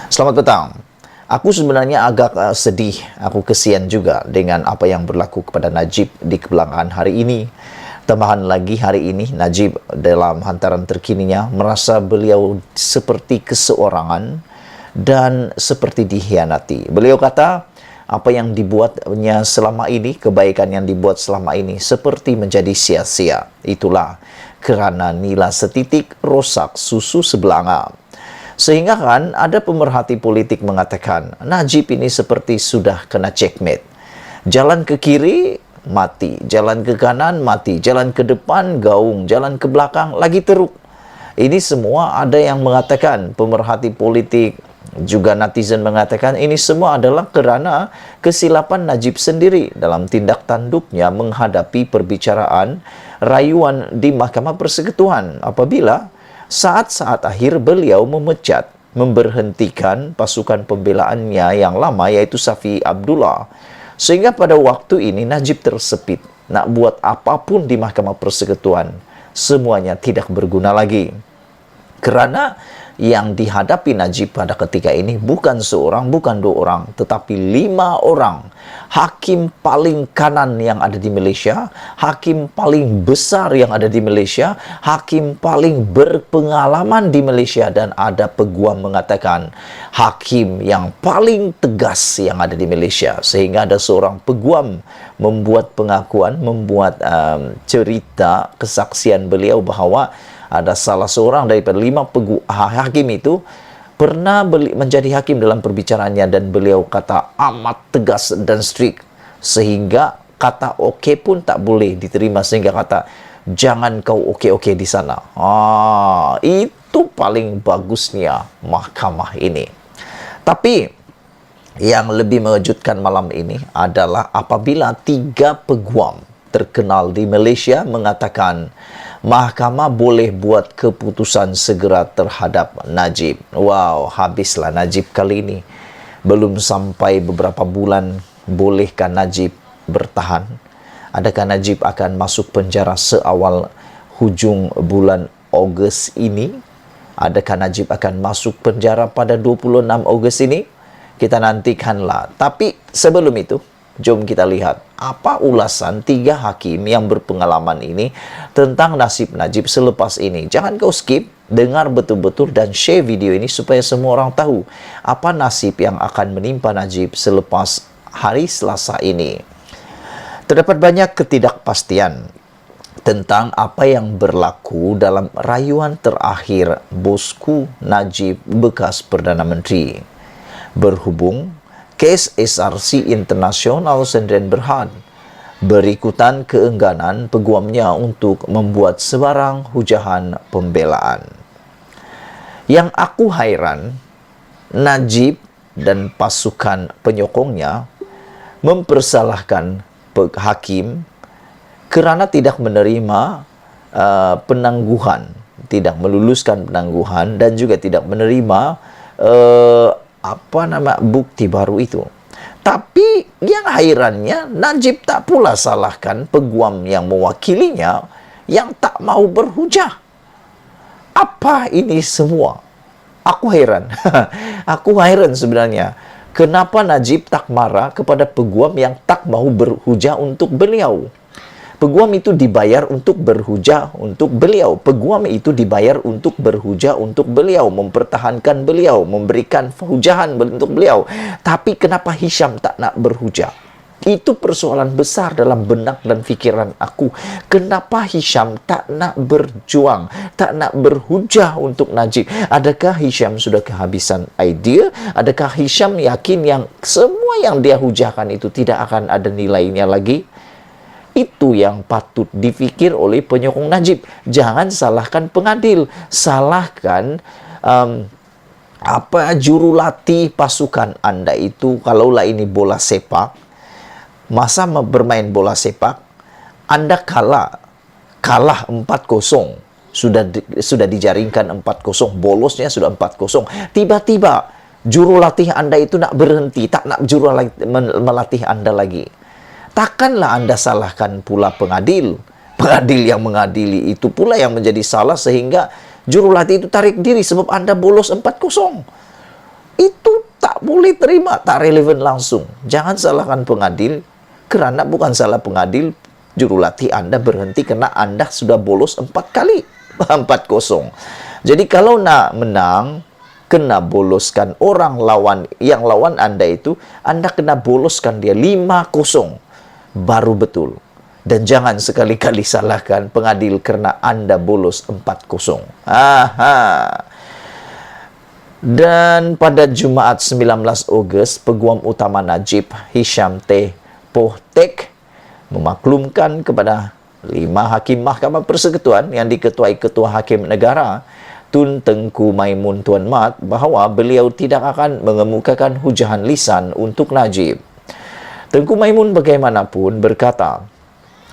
Selamat petang. Aku sebenarnya agak sedih, aku kesian juga dengan apa yang berlaku kepada Najib di kebelakangan hari ini. Tambahan lagi hari ini, Najib dalam hantaran terkininya merasa beliau seperti keseorangan dan seperti dikhianati. Beliau kata, apa yang dibuatnya selama ini, kebaikan yang dibuat selama ini seperti menjadi sia-sia. Itulah kerana nila setitik rosak susu sebelanga. Sehingga kan ada pemerhati politik mengatakan, Najib ini seperti sudah kena checkmate. Jalan ke kiri, mati. Jalan ke kanan, mati. Jalan ke depan, gaung. Jalan ke belakang, lagi teruk. Ini semua ada yang mengatakan, pemerhati politik, juga netizen mengatakan, ini semua adalah kerana kesilapan Najib sendiri dalam tindak tanduknya menghadapi perbicaraan rayuan di Mahkamah Persekutuan. Apabila saat-saat akhir beliau memecat, memberhentikan pasukan pembelaannya yang lama yaitu Safi Abdullah. Sehingga pada waktu ini Najib tersepit. Nak buat apapun di Mahkamah Persekutuan, semuanya tidak berguna lagi. Kerana yang dihadapi Najib pada ketika ini bukan seorang, bukan dua orang, tetapi 5 orang. Hakim paling kanan yang ada di Malaysia, hakim paling besar yang ada di Malaysia, hakim paling berpengalaman di Malaysia, dan ada peguam mengatakan hakim yang paling tegas yang ada di Malaysia. Sehingga ada seorang peguam membuat pengakuan, membuat cerita kesaksian beliau bahawa ada salah seorang daripada 5 hakim itu pernah menjadi hakim dalam perbicaraannya, dan beliau kata amat tegas dan strict sehingga kata okey pun tak boleh diterima, sehingga kata jangan kau okey-okey di sana. Itu paling bagusnya mahkamah ini. Tapi yang lebih mengejutkan malam ini adalah apabila 3 peguam terkenal di Malaysia mengatakan mahkamah boleh buat keputusan segera terhadap Najib. Wow, habislah Najib kali ini. Belum sampai beberapa bulan, bolehkah Najib bertahan? Adakah Najib akan masuk penjara seawal hujung bulan Ogos ini? Adakah Najib akan masuk penjara pada 26 Ogos ini? Kita nantikanlah. Tapi sebelum itu, jom kita lihat apa ulasan 3 hakim yang berpengalaman ini tentang nasib Najib selepas ini. Jangan kau skip, dengar betul-betul dan share video ini supaya semua orang tahu apa nasib yang akan menimpa Najib selepas hari Selasa ini. Terdapat banyak ketidakpastian tentang apa yang berlaku dalam rayuan terakhir bosku Najib bekas Perdana Menteri. Berhubung kes SRC Internasional Sdn Bhd berikutan keengganan peguamnya untuk membuat sebarang hujahan pembelaan. Yang aku hairan, Najib dan pasukan penyokongnya mempersalahkan hakim kerana tidak menerima penangguhan, tidak meluluskan penangguhan, dan juga tidak menerima bukti baru itu. Tapi yang hairannya, Najib tak pula salahkan peguam yang mewakilinya yang tak mau berhujah. Apa ini semua? Aku hairan. Aku hairan sebenarnya. Kenapa Najib tak marah kepada peguam yang tak mau berhujah untuk beliau? Peguam itu dibayar untuk berhujah untuk beliau. Peguam itu dibayar untuk berhujah untuk beliau, mempertahankan beliau, memberikan hujahan untuk beliau. Tapi kenapa Hisham tak nak berhujah? Itu persoalan besar dalam benak dan fikiran aku. Kenapa Hisham tak nak berjuang, tak nak berhujah untuk Najib? Adakah Hisham sudah kehabisan idea? Adakah Hisham yakin yang semua yang dia hujahkan itu tidak akan ada nilainya lagi? Itu yang patut difikir oleh penyokong Najib. Jangan salahkan pengadil, salahkan jurulatih pasukan anda itu. Kalaulah ini bola sepak, masa bermain bola sepak, anda kalah 4-0, sudah dijaringkan 4-0, bolosnya sudah 4-0. Tiba-tiba jurulatih anda itu nak berhenti, tak nak melatih anda lagi. Takkanlah anda salahkan pula pengadil. Pengadil yang mengadili itu pula yang menjadi salah sehingga jurulatih itu tarik diri sebab anda bolos 4-0. itu tak boleh terima, tak relevan langsung. Jangan salahkan pengadil, kerana bukan salah pengadil, jurulatih Anda berhenti karena Anda sudah bolos 4 kali. 4-0. Jadi kalau nak menang, kena boloskan orang lawan, yang lawan Anda itu, Anda kena boloskan dia 5-0. Baru betul. Dan jangan sekali-kali salahkan pengadil kerana Anda bolos 4-0. Dan pada Jumaat 19 Ogos, Peguam Utama Najib Hisham T. Pohtek memaklumkan kepada 5 hakim Mahkamah Persekutuan yang diketuai Ketua Hakim Negara Tun Tengku Maimun Tuan Mat bahawa beliau tidak akan mengemukakan hujahan lisan untuk Najib. Tengku Maimun bagaimanapun berkata,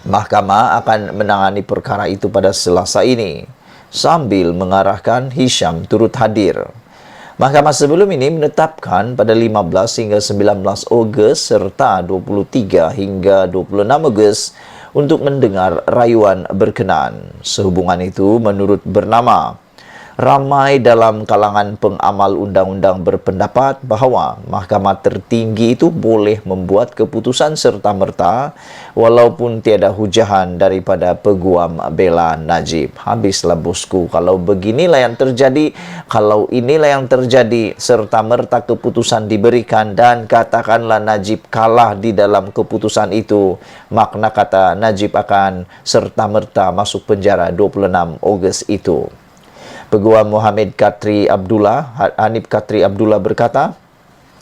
Mahkamah akan menangani perkara itu pada Selasa ini, sambil mengarahkan Hisham turut hadir. Mahkamah sebelum ini menetapkan pada 15 hingga 19 Ogos serta 23 hingga 26 Ogos untuk mendengar rayuan berkenaan. Sehubungan itu, menurut bernama, ramai dalam kalangan pengamal undang-undang berpendapat bahawa Mahkamah Tertinggi itu boleh membuat keputusan serta-merta walaupun tiada hujahan daripada Peguam Bela Najib. Habislah bosku, kalau beginilah yang terjadi, kalau inilah yang terjadi, serta-merta keputusan diberikan dan katakanlah Najib kalah di dalam keputusan itu, makna kata Najib akan serta-merta masuk penjara 26 Ogos itu. Peguam Muhammad Katri Abdullah, Hanif Katri Abdullah berkata,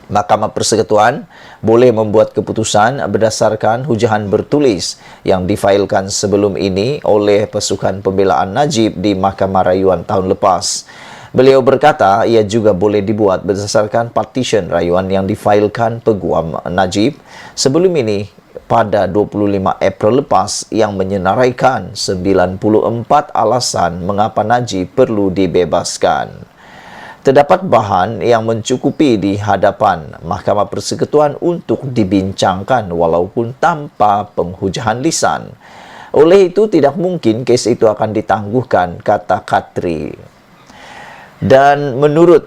Mahkamah Persekutuan boleh membuat keputusan berdasarkan hujahan bertulis yang difailkan sebelum ini oleh pasukan pembelaan Najib di Mahkamah Rayuan tahun lepas. Beliau berkata, ia juga boleh dibuat berdasarkan partition rayuan yang difailkan Peguam Najib sebelum ini pada 25 April lepas yang menyenaraikan 94 alasan mengapa Najib perlu dibebaskan. Terdapat bahan yang mencukupi di hadapan Mahkamah Persekutuan untuk dibincangkan walaupun tanpa penghujahan lisan. Oleh itu, tidak mungkin kes itu akan ditangguhkan, kata Katri. Dan menurut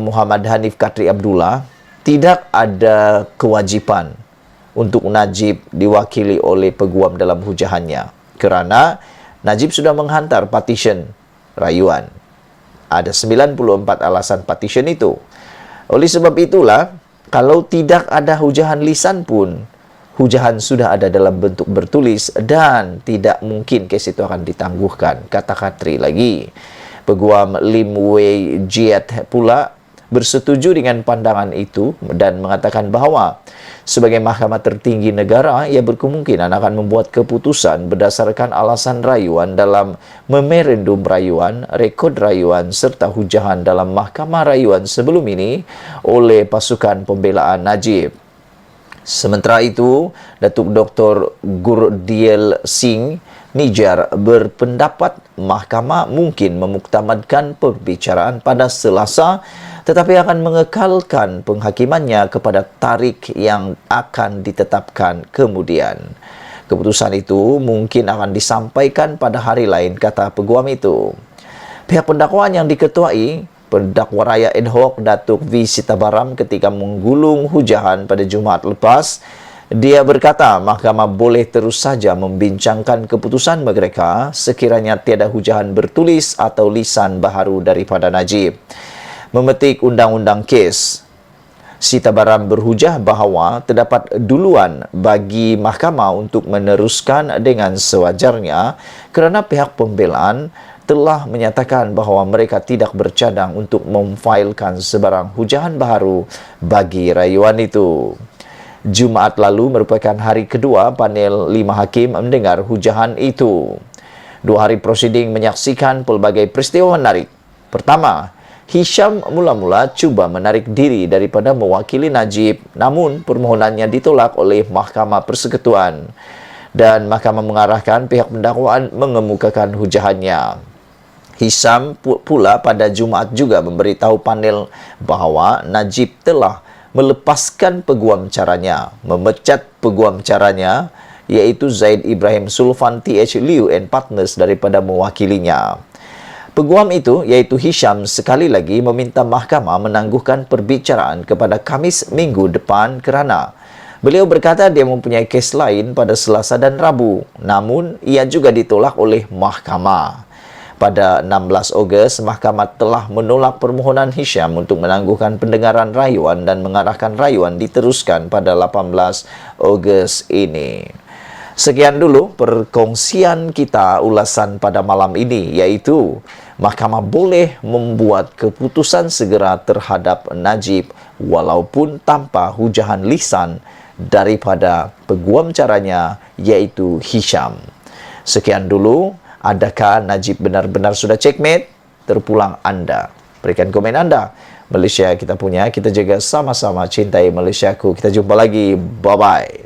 Muhammad Hanif Katri Abdullah, tidak ada kewajipan untuk Najib diwakili oleh peguam dalam hujahannya, kerana Najib sudah menghantar partition rayuan. Ada 94 alasan partition itu. Oleh sebab itulah, kalau tidak ada hujahan lisan pun, hujahan sudah ada dalam bentuk bertulis dan tidak mungkin kes itu akan ditangguhkan, kata Katri lagi. Peguam Lim Wei Jiat pula bersetuju dengan pandangan itu dan mengatakan bahawa sebagai Mahkamah Tertinggi Negara, ia berkemungkinan akan membuat keputusan berdasarkan alasan rayuan dalam memorandum rayuan, rekod rayuan serta hujahan dalam Mahkamah Rayuan sebelum ini oleh pasukan pembelaan Najib. Sementara itu, Datuk Dr. Gurdiel Singh Nijar berpendapat Mahkamah mungkin memuktamadkan perbicaraan pada Selasa tetapi akan mengekalkan penghakimannya kepada tarikh yang akan ditetapkan kemudian. Keputusan itu mungkin akan disampaikan pada hari lain, kata peguam itu. Pihak pendakwaan yang diketuai Pendakwa Raya Ad Hoc Datuk V. Sitabaram ketika menggulung hujahan pada Jumaat lepas, dia berkata Mahkamah boleh terus saja membincangkan keputusan mereka sekiranya tiada hujahan bertulis atau lisan baharu daripada Najib. Memetik undang-undang kes, Sitabaram berhujah bahawa terdapat duluan bagi Mahkamah untuk meneruskan dengan sewajarnya kerana pihak pembelaan telah menyatakan bahawa mereka tidak bercadang untuk memfailkan sebarang hujahan baharu bagi rayuan itu. Jumaat lalu merupakan hari kedua panel 5 hakim mendengar hujahan itu. 2 hari prosiding menyaksikan pelbagai peristiwa menarik. Pertama, Hisham mula-mula cuba menarik diri daripada mewakili Najib, namun permohonannya ditolak oleh Mahkamah Persekutuan dan Mahkamah mengarahkan pihak pendakwaan mengemukakan hujahannya. Hisham pula pada Jumaat juga memberitahu panel bahawa Najib telah melepaskan peguam caranya, memecat peguam caranya iaitu Zaid Ibrahim Sulfan TH Liu and Partners daripada mewakilinya. Peguam itu, iaitu Hisham, sekali lagi meminta mahkamah menangguhkan perbicaraan kepada Khamis minggu depan kerana beliau berkata dia mempunyai kes lain pada Selasa dan Rabu. Namun, ia juga ditolak oleh mahkamah. Pada 16 Ogos, mahkamah telah menolak permohonan Hisham untuk menangguhkan pendengaran rayuan dan mengarahkan rayuan diteruskan pada 18 Ogos ini. Sekian dulu perkongsian kita ulasan pada malam ini, iaitu mahkamah boleh membuat keputusan segera terhadap Najib walaupun tanpa hujahan lisan daripada peguam caranya, iaitu Hisham. Sekian dulu. Adakah Najib benar-benar sudah checkmate? Terpulang anda. Berikan komen anda. Malaysia kita punya, kita jaga sama-sama cintai Malaysiaku. Kita jumpa lagi. Bye-bye.